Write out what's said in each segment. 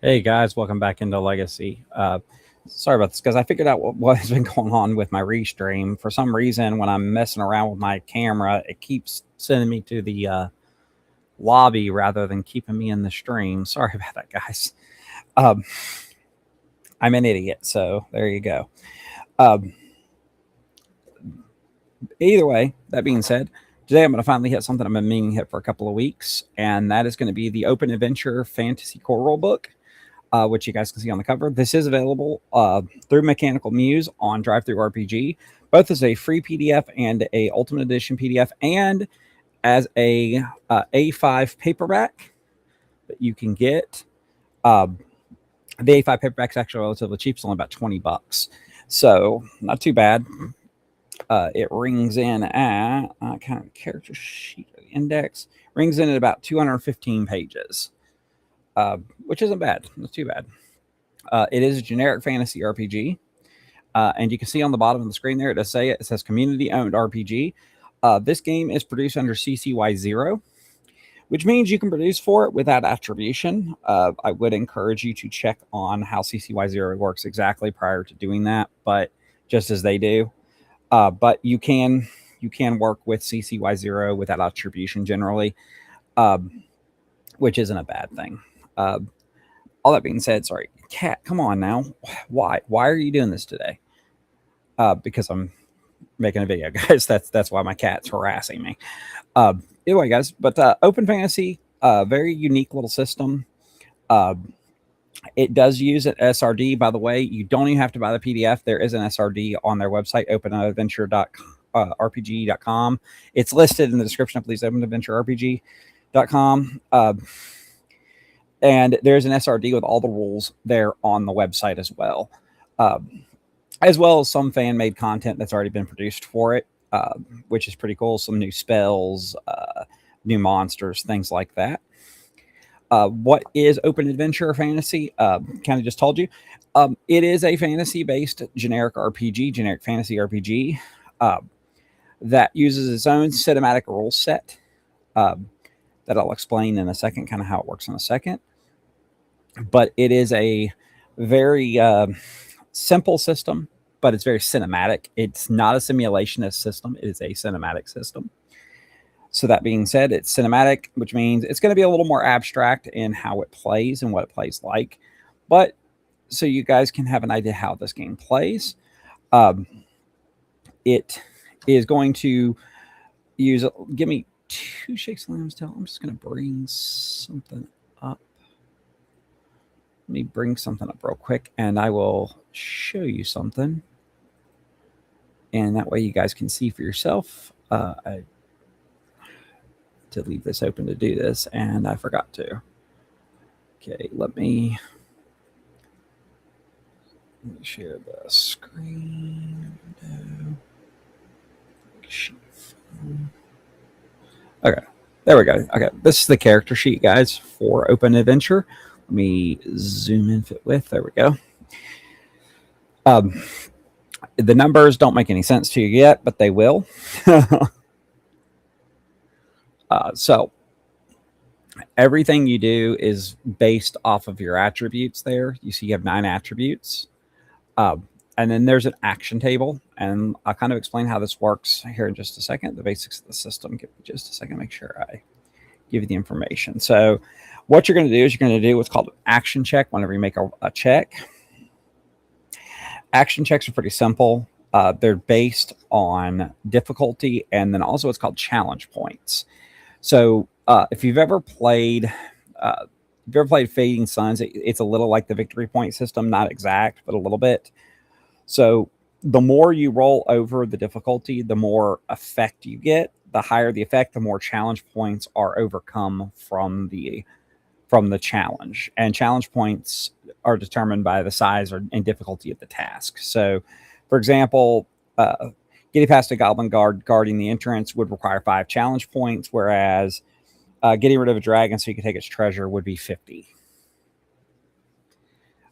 Hey guys, welcome back into Legacy. Sorry about this, guys. I figured out what has been going on with my restream. For some reason, when I'm messing around with my camera, it keeps sending me to the lobby rather than keeping me in the stream. Sorry about that, guys. Um, I'm an idiot, so there you go. Um, Either way, that being said, today I'm going to finally hit something I've been meaning to hit for a couple of weeks, and that is going to be the Open Adventure Fantasy Core Rulebook. Which you guys can see on the cover. This is available through Mechanical Muse on Drive-Thru RPG, both as a free PDF and a Ultimate Edition PDF, and as a A5 paperback that you can get. The A5 paperback is actually relatively cheap; it's only about $20, so not too bad. It rings in at kind of character sheet index rings in at about 215 pages, which isn't bad. Not too bad. It is a generic fantasy RPG. And you can see on the bottom of the screen there, it does say it says community owned RPG. This game is produced under CCY 0, which means you can produce for it without attribution. I would encourage you to check on how CCY 0 works exactly prior to doing that, but just as they do. But you can work with CCY 0 without attribution generally, which isn't a bad thing. All that being said, sorry, cat, come on now. Why are you doing this today? Because I'm making a video, guys. That's why my cat's harassing me. Anyway, guys, but Open Fantasy, very unique little system. It does use an SRD, by the way. You don't even have to buy the PDF. There is an SRD on their website, openadventure.rpg.com. It's listed in the description of please openadventurerpg.com. And there's an SRD with all the rules there on the website as well as some fan-made content that's already been produced for it, which is pretty cool. Some new spells, new monsters, things like that. What is Open Adventure Fantasy? Kind of just told you. It is a fantasy-based generic RPG, generic fantasy RPG that uses its own cinematic rule set that I'll explain in a second, kind of how it works in a second. But it is a very simple system, but it's very cinematic. It's not a simulationist system. It is a cinematic system. So that being said, it's cinematic, which means it's going to be a little more abstract in how it plays and what it plays like. But so you guys can have an idea how this game plays. It is going to use, give me 2 shakes of lamb's tail. I'm just going to bring something up. Let me bring something up real quick and I will show you something. And that way you guys can see for yourself. I to leave this open to do this and I forgot to. Okay, let me share the screen. Okay, there we go. Okay, this is the character sheet, guys, for Open Adventure. Let me zoom in fit with. There we go. The numbers don't make any sense to you yet, but they will. So everything you do is based off of your attributes there. You see you have 9 attributes. And then there's an action table. And I'll kind of explain how this works here in just a second. The basics of the system. Give me just a second to make sure I give you the information. So what you're going to do is you're going to do what's called an action check whenever you make a check. Action checks are pretty simple. They're based on difficulty and then also what's called challenge points. So if you've ever played Fading Suns, it's a little like the victory point system, not exact, but a little bit. So the more you roll over the difficulty, the more effect you get. The higher the effect, the more challenge points are overcome from the challenge. And challenge points are determined by the size and difficulty of the task. So, for example, getting past a goblin guard guarding the entrance would require 5 challenge points, whereas getting rid of a dragon so you can take its treasure would be 50.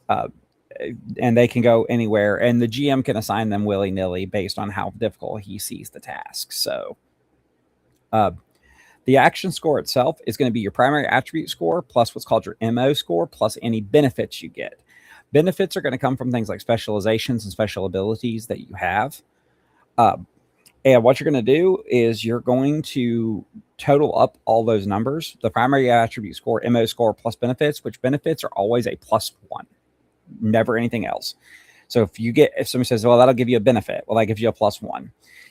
And they can go anywhere, and the GM can assign them willy-nilly based on how difficult he sees the task. So The action score itself is going to be your primary attribute score plus what's called your MO score plus any benefits you get. Benefits are going to come from things like specializations and special abilities that you have. And what you're going to do is you're going to total up all those numbers, the primary attribute score, MO score plus benefits, which benefits are always a +1, never anything else. So if somebody says, well, that'll give you a benefit, well, that gives you a +1.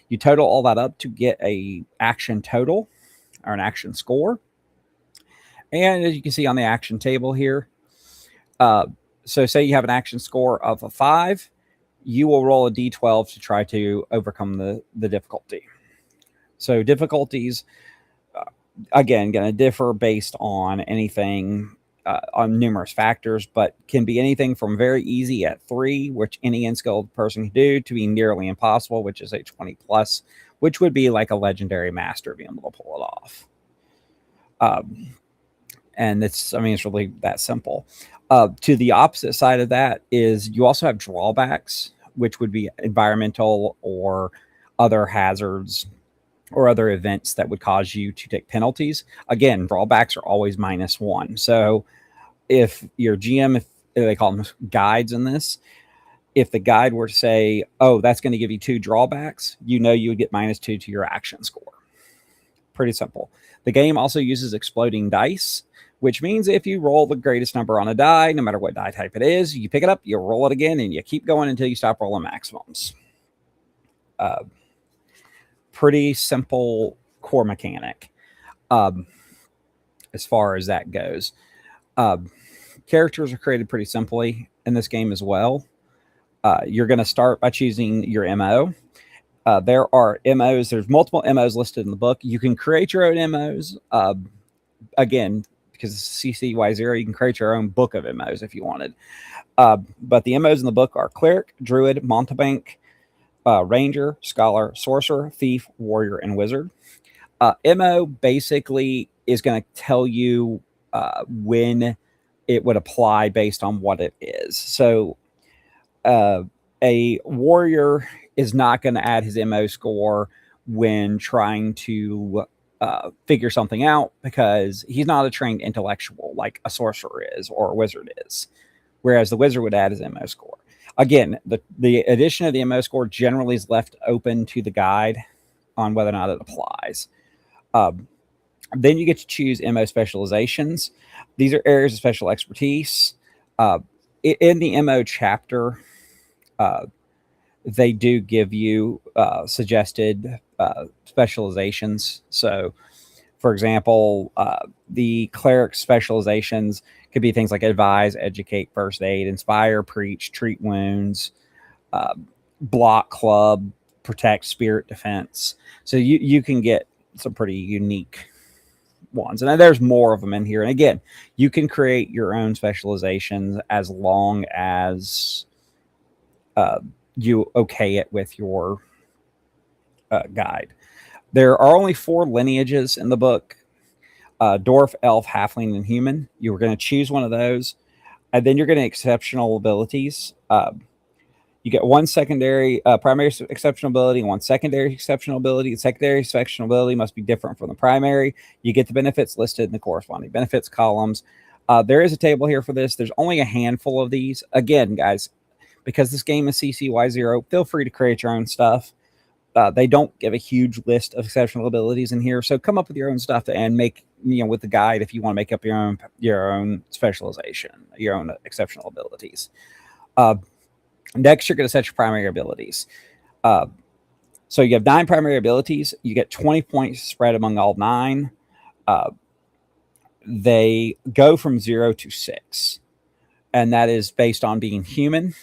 You total all that up to get a action total or an action score. And as you can see on the action table here, so say you have an action score of a 5, you will roll a d12 to try to overcome the difficulty. So difficulties, again, going to differ based on anything, on numerous factors, but can be anything from very easy at 3, which any unskilled person can do, to be nearly impossible, which is a 20 plus, which would be like a legendary master being able to pull it off. And it's really that simple. To the opposite side of that is you also have drawbacks, which would be environmental or other hazards or other events that would cause you to take penalties. Again, drawbacks are always -1. So if your GM, if they call them guides in this, if the guide were to say, oh, that's going to give you 2 drawbacks, you would get -2 to your action score. Pretty simple. The game also uses exploding dice, which means if you roll the greatest number on a die, no matter what die type it is, you pick it up, you roll it again, and you keep going until you stop rolling maximums. Pretty simple core mechanic as far as that goes. Characters are created pretty simply in this game as well. You're going to start by choosing your MO. There are MOs. There's multiple MOs listed in the book. You can create your own MOs. Again, because it's CCY0, you can create your own book of MOs if you wanted. But the MOs in the book are Cleric, Druid, Mountebank, Ranger, Scholar, Sorcerer, Thief, Warrior, and Wizard. MO basically is going to tell you when it would apply based on what it is. So a Warrior is not going to add his MO score when trying to figure something out, because he's not a trained intellectual like a sorcerer is or a wizard is, whereas the wizard would add his MO score. Again, the addition of the MO score generally is left open to the guide on whether or not it applies. Then you get to choose MO specializations. These are areas of special expertise. In the MO chapter, they do give you suggested specializations. So, for example, the cleric specializations could be things like advise, educate, first aid, inspire, preach, treat wounds, block, club, protect, spirit, defense. So you can get some pretty unique ones. And there's more of them in here. And again, you can create your own specializations as long as you okay it with your guide. There are only 4 lineages in the book: dwarf, elf, halfling, and human. You were going to choose one of those, and then you're getting exceptional abilities. You get 1 secondary primary exceptional ability and 1 secondary exceptional ability. The secondary exceptional ability must be different from the primary. You get the benefits listed in the corresponding benefits columns. There is a table here for this. There's only a handful of these. Again, guys, because this game is CCY0, feel free to create your own stuff. They don't give a huge list of exceptional abilities in here, so come up with your own stuff and make, with the guide, if you want to make up your own specialization, your own exceptional abilities. Next, you're going to set your primary abilities. So you have 9 primary abilities. You get 20 points spread among all 9. They go from 0 to 6, and that is based on being human.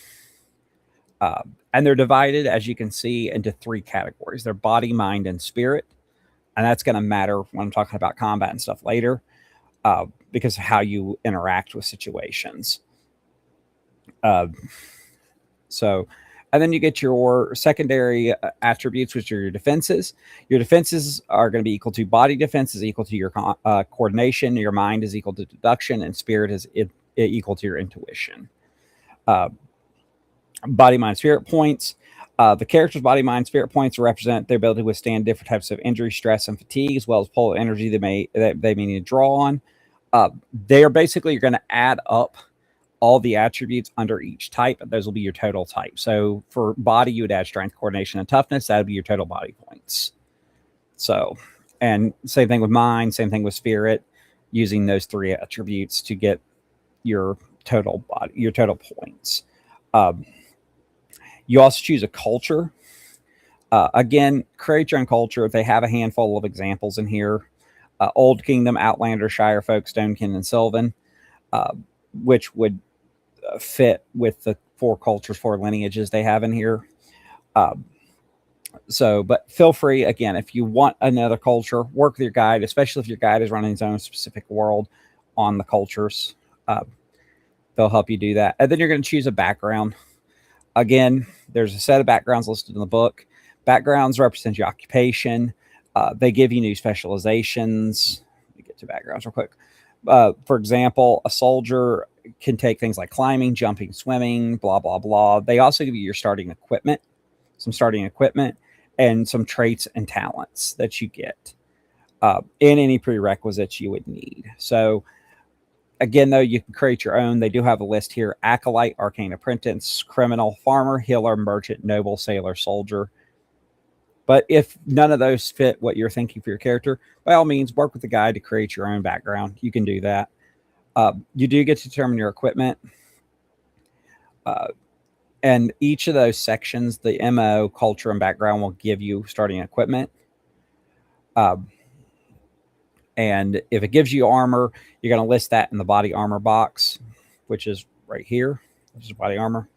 And they're divided, as you can see, into 3 categories. They're body, mind, and spirit. And that's going to matter when I'm talking about combat and stuff later, because of how you interact with situations. And then you get your secondary attributes, which are your defenses. Your defenses are going to be equal to body defense is equal to your coordination. Your mind is equal to deduction, and spirit is equal to your intuition. Body, mind, spirit points. The character's body, mind, spirit points represent their ability to withstand different types of injury, stress, and fatigue, as well as pull energy they may need to draw on. They are basically, you're going to add up all the attributes under each type. Those will be your total type. So for body, you would add strength, coordination, and toughness. That would be your total body points. So, and same thing with mind, same thing with spirit, using those 3 attributes to get your total body, your total points. You also choose a culture. Again, create your own culture. They have a handful of examples in here. Old Kingdom, Outlander, Shire Folk, Stonekin, and Sylvan, which would fit with the 4 cultures, 4 lineages they have in here. But feel free, again, if you want another culture, work with your guide, especially if your guide is running his own specific world on the cultures. They'll help you do that. And then you're going to choose a background. Again, there's a set of backgrounds listed in the book. Backgrounds represent your occupation. They give you new specializations. Let me get to backgrounds real quick. For example, a soldier can take things like climbing, jumping, swimming, blah, blah, blah. They also give you your starting equipment, and some traits and talents that you get in any prerequisites you would need. So again, though, you can create your own. They do have a list here: acolyte, arcane apprentice, criminal, farmer, healer, merchant, noble, sailor, soldier. But if none of those fit what you're thinking for your character, by all means, work with the guide to create your own background. You can do that. You do get to determine your equipment. And each of those sections, the MO, culture, and background, will give you starting equipment. And if it gives you armor, you're going to list that in the body armor box, which is right here, which is body armor.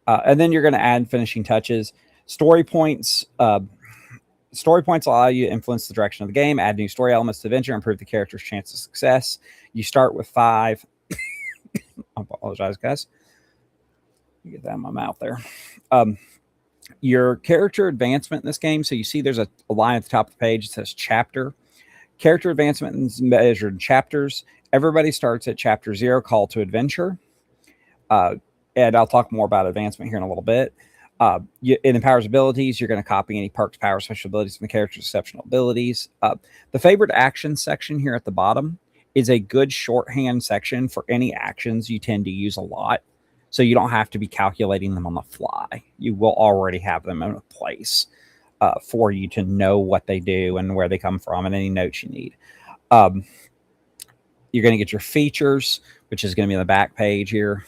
And then you're going to add finishing touches. Story points. Story points allow you to influence the direction of the game, add new story elements to the adventure, improve the character's chance of success. You start with 5. I apologize, guys. Get that in my mouth there. Your character advancement in this game. So you see there's a line at the top of the page that says chapter. Character advancement is measured in chapters. Everybody starts at chapter 0, call to adventure. And I'll talk more about advancement here in a little bit. It empowers abilities. You're going to copy any perks, powers, special abilities from the character's exceptional abilities. The favorite action section here at the bottom is a good shorthand section for any actions you tend to use a lot. So you don't have to be calculating them on the fly. You will already have them in a place for you to know what they do and where they come from and any notes you need. You're going to get your features, which is going to be on the back page here.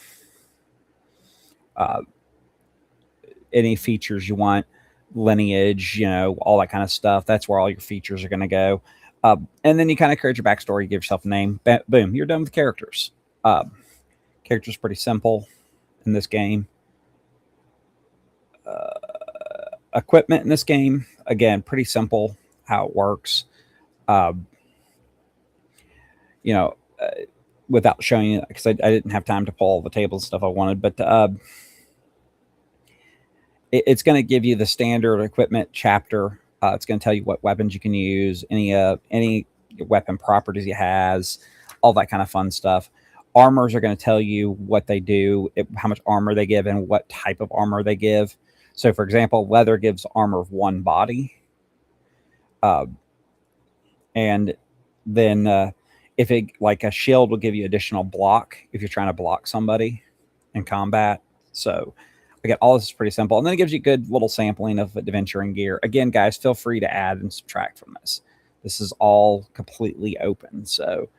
Any features you want, lineage, all that kind of stuff. That's where all your features are going to go. And then you kind of create your backstory, give yourself a name. Boom, you're done with characters. Characters pretty simple in this game. Equipment in this game, again, pretty simple how it works. Without showing you, because I didn't have time to pull all the tables and stuff I wanted, but it's going to give you the standard equipment chapter. It's going to tell you what weapons you can use, any weapon properties it has, all that kind of fun stuff. Armors are going to tell you what they do, how much armor they give, and what type of armor they give. So, for example, leather gives armor of 1 body. And then if it, like a shield, will give you additional block if you're trying to block somebody in combat. So, again, all this is pretty simple. And then it gives you a good little sampling of adventuring gear. Again, guys, feel free to add and subtract from this. This is all completely open. So,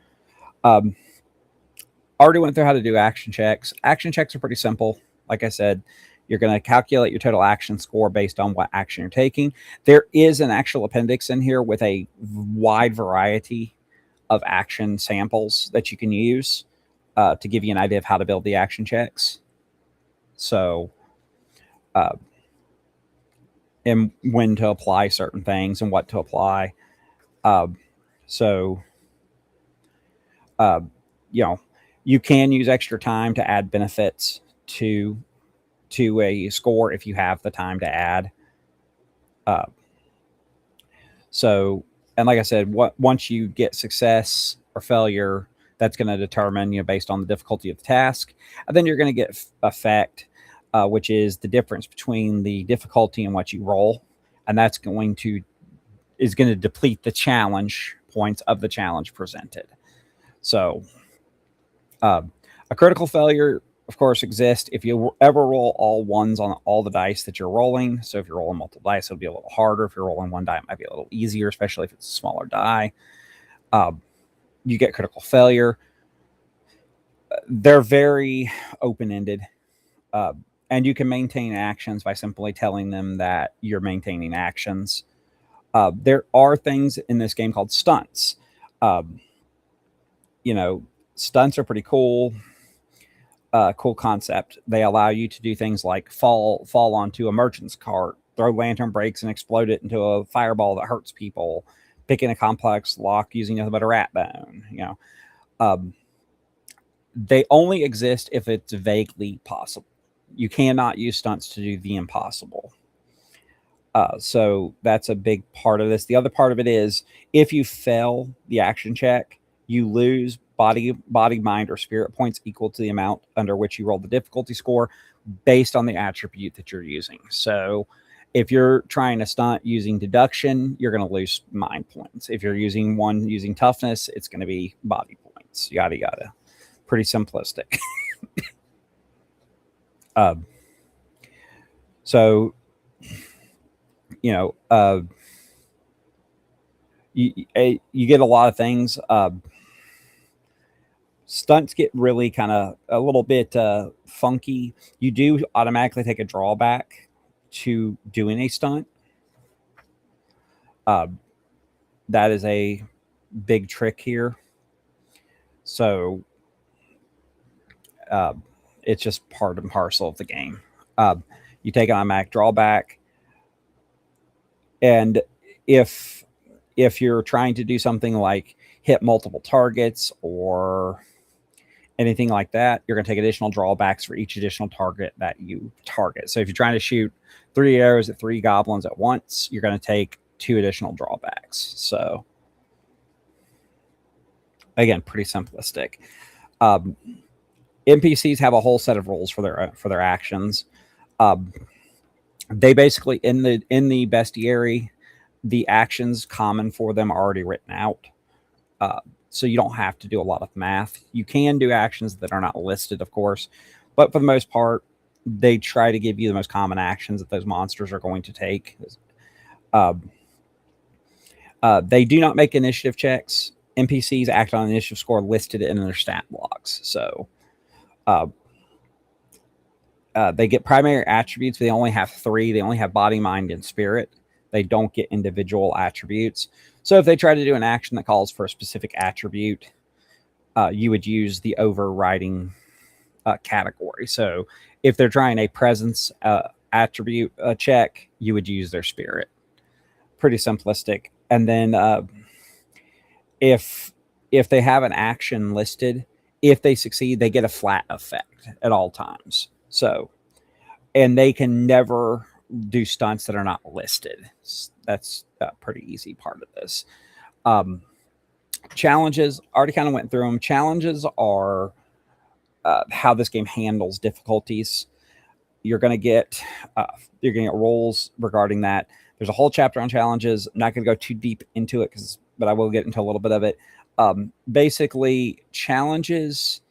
already went through how to do action checks. Action checks are pretty simple. Like I said, you're going to calculate your total action score based on what action you're taking. There is an actual appendix in here with a wide variety of action samples that you can use to give you an idea of how to build the action checks. So, and when to apply certain things and what to apply. You can use extra time to add benefits to a score if you have the time to add. And like I said, once you get success or failure, that's going to determine, based on the difficulty of the task. And then you're going to get effect. which is the difference between the difficulty and what you roll, and that's going to deplete the challenge points of the challenge presented. So, a critical failure, of course, exists if you ever roll all ones on all the dice that you're rolling. So if you're rolling multiple dice, it'll be a little harder. If you're rolling one die, it might be a little easier, especially if it's a smaller die. You get critical failure. They're very open-ended. And you can maintain actions by simply telling them that you're maintaining actions. There are things in this game called stunts. Stunts are pretty cool. Cool concept. They allow you to do things like fall onto a merchant's cart, throw lantern brakes and explode it into a fireball that hurts people, picking a complex lock using nothing but a rat bone. They only exist if it's vaguely possible. You cannot use stunts to do the impossible. So that's a big part of this. The other part of it is if you fail the action check, you lose body, mind, or spirit points equal to the amount under which you roll the difficulty score based on the attribute that you're using. So if you're trying to stunt using deduction, you're going to lose mind points. If you're using toughness, it's going to be body points. Yada, yada. Pretty simplistic. So, you get a lot of things. Stunts get really kind of a little bit funky. You do automatically take a drawback to doing a stunt. That is a big trick here. So it's just part and parcel of the game. You take an automatic drawback, and if you're trying to do something like hit multiple targets or anything like that, you're going to take additional drawbacks for each additional target that you target. So if you're trying to shoot 3 arrows at 3 goblins at once, you're going to take 2 additional drawbacks. So again, pretty simplistic. NPCs have a whole set of rules for their actions. They basically in the bestiary, the actions common for them are already written out. So you don't have to do a lot of math. You can do actions that are not listed, of course, but for the most part, they try to give you the most common actions that those monsters are going to take. They do not make initiative checks. NPCs act on initiative score listed in their stat blocks. So they get primary attributes, but they only have 3. They only have body, mind, and spirit. They don't get individual attributes. So if they try to do an action that calls for a specific attribute, you would use the overriding category. So if they're trying a presence attribute check, you would use their spirit. Pretty simplistic. And then if they have an action listed, if they succeed, they get a flat effect at all times. So, and they can never do stunts that are not listed. That's a pretty easy part of this. Challenges, already kind of went through them. Challenges are how this game handles difficulties. You're going to get rolls regarding that. There's a whole chapter on challenges. I'm not going to go too deep into it, but I will get into a little bit of it. Basically, challenges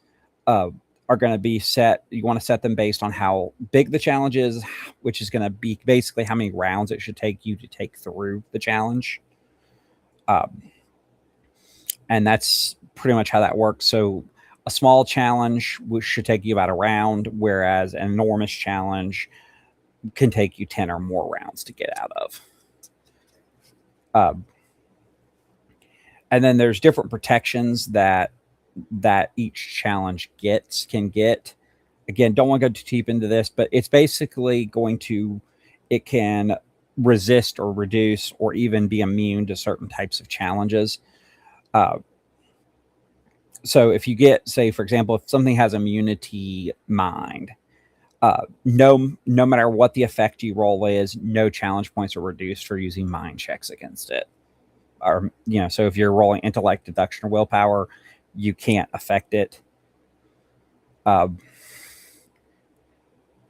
are going to be set. You want to set them based on how big the challenge is, which is going to be basically how many rounds it should take you to take through the challenge. And that's pretty much how that works. So a small challenge should take you about a round, whereas an enormous challenge can take you 10 or more rounds to get out of. And then there's different protections that each challenge can get. Again, don't want to go too deep into this, but it's basically it can resist or reduce or even be immune to certain types of challenges. So if you get, say, for example, if something has immunity mind, no matter what the effect you roll is, no challenge points are reduced for using mind checks against it. Or, so if you're rolling intellect, deduction, or willpower, you can't affect it. And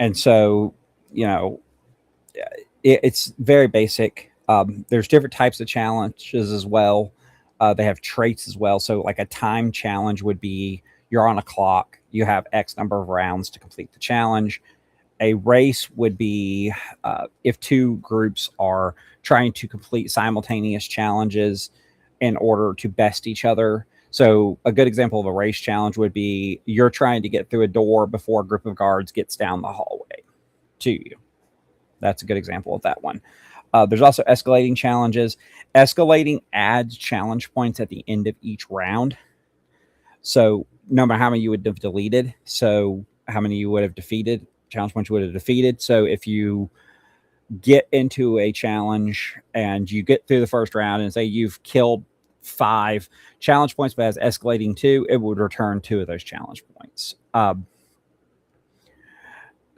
And so, you know, it's very basic. There's different types of challenges as well. They have traits as well. So, like a time challenge would be you're on a clock, you have X number of rounds to complete the challenge. A race would be if two groups are trying to complete simultaneous challenges in order to best each other. So, a good example of a race challenge would be you're trying to get through a door before a group of guards gets down the hallway to you. That's a good example of that one. There's also escalating challenges. Escalating adds challenge points at the end of each round. So no matter how many you would have deleted, so how many you would have defeated, challenge points you would have defeated. So if you get into a challenge and you get through the first round and say you've killed 5 challenge points, but as escalating 2, it would return 2 of those challenge points.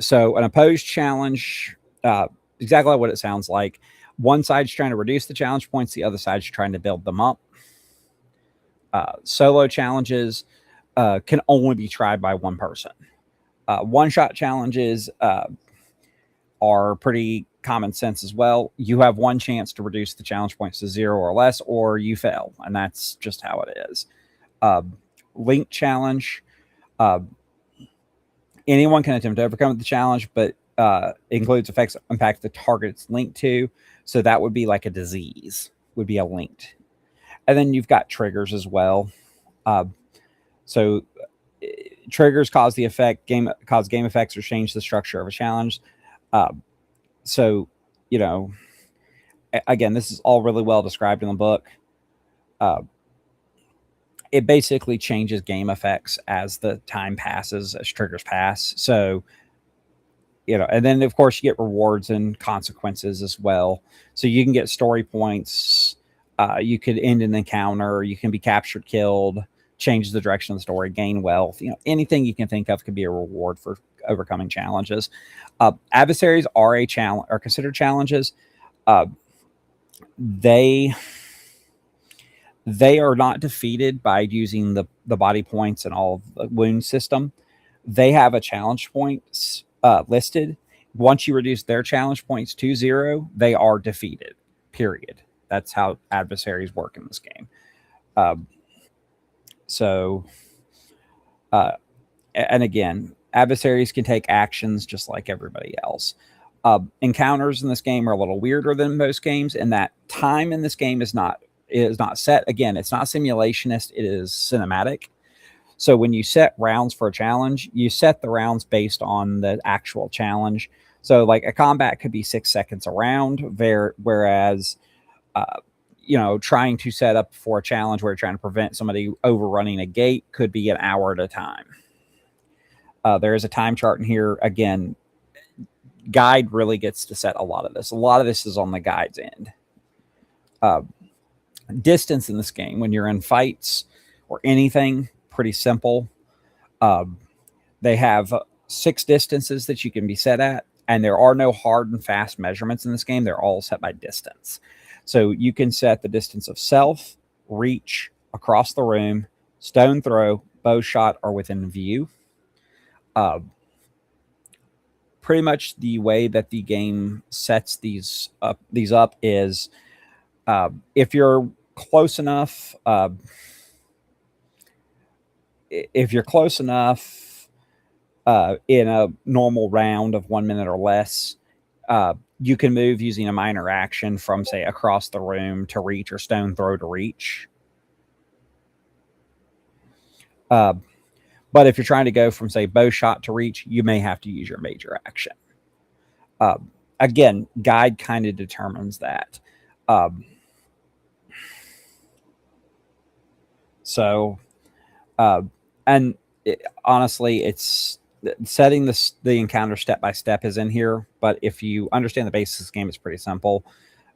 So an opposed challenge, exactly what it sounds like. One side's trying to reduce the challenge points, the other side's trying to build them up. Solo challenges can only be tried by one person. One-shot challenges are pretty common sense as well. You have one chance to reduce the challenge points to 0 or less, or you fail, and that's just how it is. Link challenge. Anyone can attempt to overcome the challenge, but includes effects that impact the target it's linked to. So that would be like a disease, would be a linked. And then you've got triggers as well. So triggers cause game effects or change the structure of a challenge. So, you know, again, this is all really well described in the book. It basically changes game effects as the time passes, as triggers pass. So, you know, and then of course you get rewards and consequences as well. So you can get story points. You could end an encounter. You can be captured, killed, change the direction of the story, gain wealth. You know, anything you can think of could be a reward for overcoming challenges. Adversaries are considered challenges. They are not defeated by using the body points and all of the wound system. They have a challenge points listed. Once you reduce their challenge points to 0, they are defeated, period. That's how adversaries work in this game. And again, adversaries can take actions just like everybody else. Encounters in this game are a little weirder than most games, and that time in this game is not set. Again, it's not simulationist, it is cinematic. So when you set rounds for a challenge, you set the rounds based on the actual challenge. So like a combat could be 6 seconds a round, whereas you know, trying to set up for a challenge where you're trying to prevent somebody overrunning a gate could be an hour at a time. There is a time chart in here. Again, guide really gets to set a lot of this. A lot of this is on the guide's end. Distance in this game, when you're in fights or anything, pretty simple. They have 6 distances that you can be set at, and there are no hard and fast measurements in this game. They're all set by distance. So you can set the distance of self, reach, across the room, stone throw, bow shot, or within view. Pretty much the way that the game sets these up is if you're close enough, in a normal round of 1 minute or less, you can move using a minor action from, say, across the room to reach, or stone throw to reach. But if you're trying to go from, say, bow shot to reach, you may have to use your major action. Again, guide kind of determines that. Honestly, it's setting the encounter step by step is in here. But if you understand the basics of the game, it's pretty simple.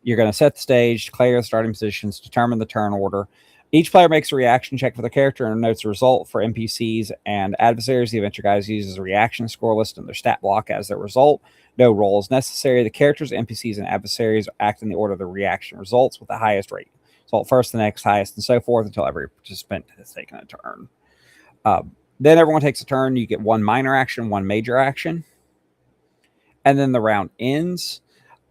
You're going to set the stage, declare the starting positions, determine the turn order. Each player makes a reaction check for the character and notes the result. For NPCs and adversaries, the adventure guide uses a reaction score list in their stat block as their result. No roll is necessary. The characters, NPCs, and adversaries act in the order of the reaction results with the highest rate. Result first, the next highest, and so forth until every participant has taken a turn. Then everyone takes a turn. You get 1 minor action, 1 major action. and then the round ends.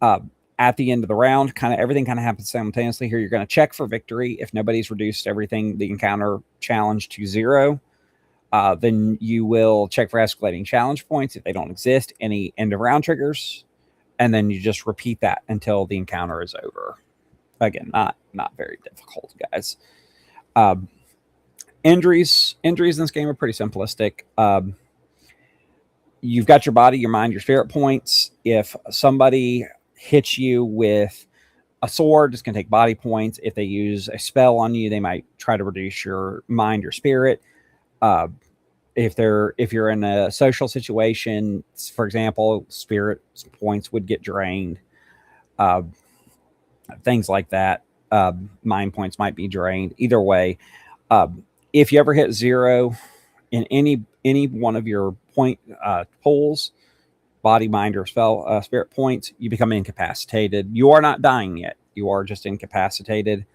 Uh, at the end of the round, kind of everything kind of happens simultaneously here. You're going to check for victory. If nobody's reduced everything, the encounter challenge to 0, then you will check for escalating challenge points. If they don't exist, any end of round triggers, and then you just repeat that until the encounter is over. Again, not very difficult, guys. Injuries in this game are pretty simplistic. You've got your body, your mind, your spirit points. If somebody hits you with a sword, it's going to take body points. If they use a spell on you, they might try to reduce your mind or spirit. If you're in a social situation, for example, spirit points would get drained. Things like that. Mind points might be drained. Either way, if you ever hit 0 in any one of your point pulls, body, mind, or spell spirit points, you become incapacitated. You are not dying yet. You are just incapacitated.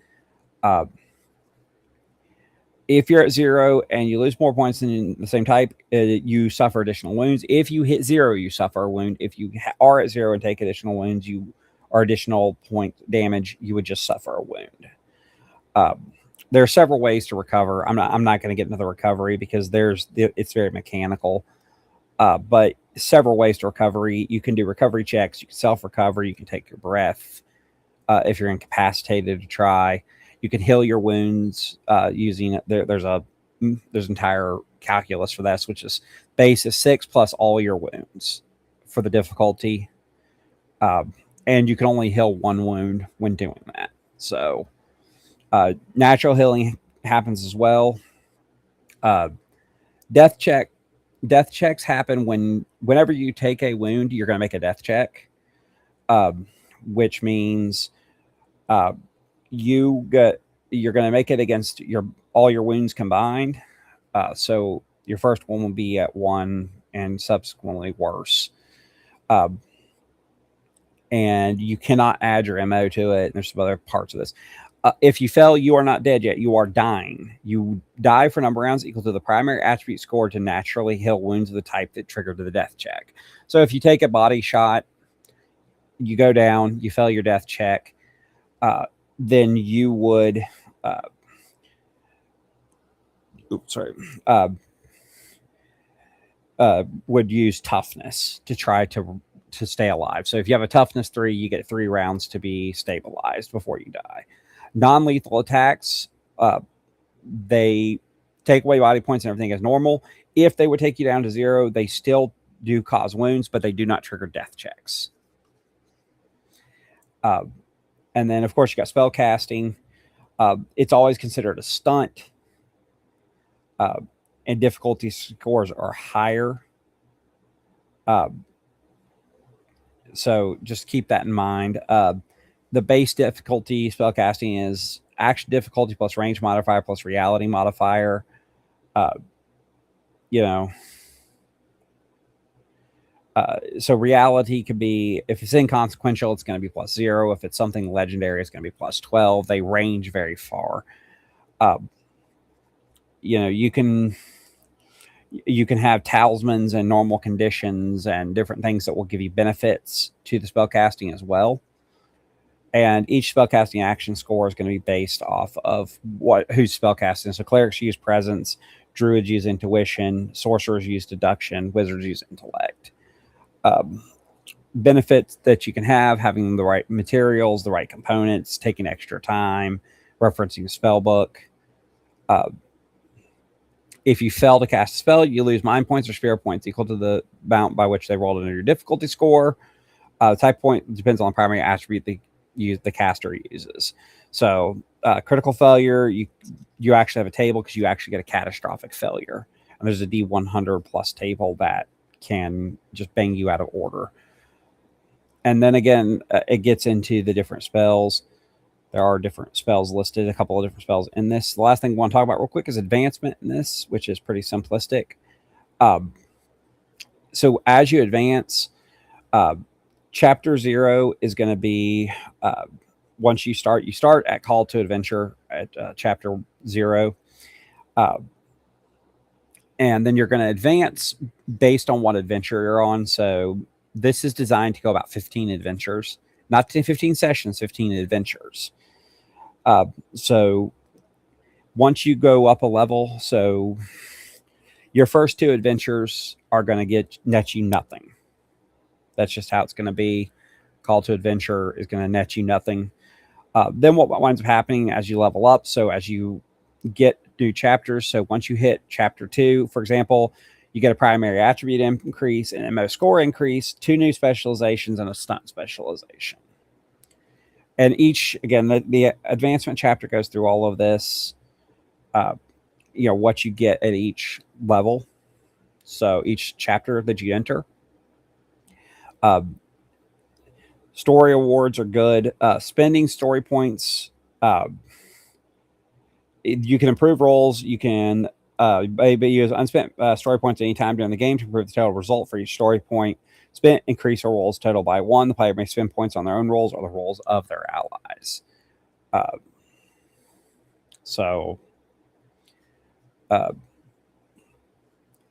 If you're at 0 and you lose more points than the same type, you suffer additional wounds. If you hit 0, you suffer a wound. If you are at 0 and take additional wounds, or additional point damage, you would just suffer a wound. There are several ways to recover. I'm not going to get into the recovery because it's very mechanical. But several ways to recovery. You can do recovery checks. You can self-recover. You can take your breath if you're incapacitated to try. You can heal your wounds using it. There's entire calculus for this, which is base is 6 plus all your wounds for the difficulty. And you can only heal 1 wound when doing that. So natural healing happens as well. Death checks happen whenever you take a wound, you're going to make a death check, which means you're going to make it against all your wounds combined. So your first one will be at 1 and subsequently worse. And you cannot add your MO to it. And there's some other parts of this. If you fail, you are not dead yet. You are dying. You die for number of rounds equal to the primary attribute score to naturally heal wounds of the type that triggered the death check. So if you take a body shot, you go down, you fail your death check, then you would would use toughness to try to stay alive. So if you have a toughness 3, you get 3 rounds to be stabilized before you die. Non-lethal attacks, they take away body points and everything as normal. If they would take you down to 0, they still do cause wounds, but they do not trigger death checks. And then, of course, you got spell casting. It's always considered a stunt. And difficulty scores are higher. So just keep that in mind. The base difficulty spellcasting is action difficulty plus range modifier plus reality modifier. So reality could be, if it's inconsequential, it's going to be +0. If it's something legendary, it's going to be +12. They range very far. You can have talismans and normal conditions and different things that will give you benefits to the spellcasting as well. And each spellcasting action score is going to be based off of who's spellcasting. So clerics use presence, druids use intuition, sorcerers use deduction, wizards use intellect. Benefits that you can have: having the right materials, the right components, taking extra time, referencing a spell book. If you fail to cast a spell, you lose mind points or spirit points equal to the amount by which they rolled under your difficulty score. The type point depends on the primary attribute the caster uses. So critical failure, you actually have a table because you actually get a catastrophic failure. And there's a D100 plus table that can just bang you out of order. And then again, it gets into the different spells. There are different spells listed, a couple of different spells in this. The last thing I want to talk about real quick is advancement in this, which is pretty simplistic. So as you advance, Chapter 0 is going to be, once you start at Call to Adventure at Chapter 0. And then you're going to advance based on what adventure you're on. So This is designed to go about 15 adventures, not 15 sessions, 15 adventures. So once you go up a level, so your first 2 adventures are going to net you nothing. That's just how it's going to be. Call to adventure is going to net you nothing. Then what winds up happening as you level up, so as you get new chapters, so once you hit chapter 2, for example, you get a primary attribute increase, an MO score increase, 2 new specializations, and a stunt specialization. And each, again, the advancement chapter goes through all of this, what you get at each level. So each chapter that you enter. Story awards are good. Spending story points. You can improve rolls. You can maybe use unspent story points at any time during the game to improve the total result for each story point. Spent increase a roll's total by 1. The player may spend points on their own rolls or the rolls of their allies.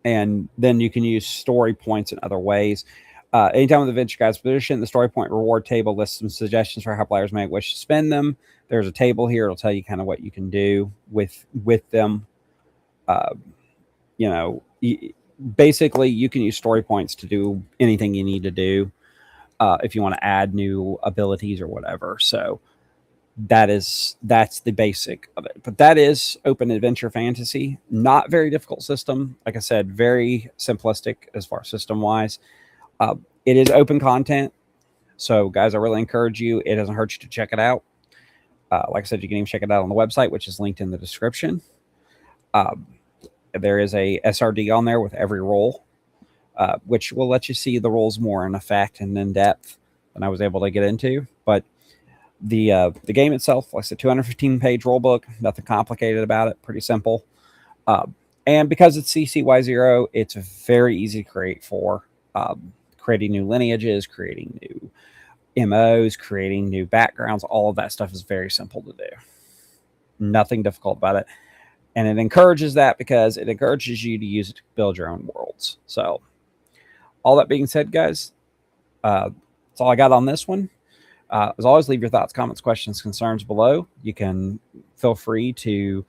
And then you can use story points in other ways. Anytime with the Adventure Guide's position, the story point reward table lists some suggestions for how players may wish to spend them. There's a table here. It'll tell you kind of what you can do with them. Basically, you can use story points to do anything you need to do if you want to add new abilities or whatever. So that's the basic of it. But that is Open Adventure Fantasy. Not very difficult system. Like I said, very simplistic as far as system-wise. It is open content. So, guys, I really encourage you. It doesn't hurt you to check it out. Like I said, you can even check it out on the website, which is linked in the description. There is a SRD on there with every role, which will let you see the roles more in effect and in depth than I was able to get into. But the game itself, like I said, 215-page rule book, nothing complicated about it, pretty simple. And because it's CCY0, it's very easy to create for creating new lineages, creating new MOs, creating new backgrounds. All of that stuff is very simple to do. Nothing difficult about it. And it encourages that because it encourages you to use it to build your own worlds. So all that being said, guys, that's all I got on this one. As always, leave your thoughts, comments, questions, concerns below. You can feel free to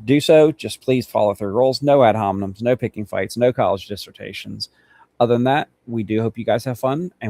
do so. Just please follow through rules. No ad hominems, no picking fights, no college dissertations. Other than that, we do hope you guys have fun. And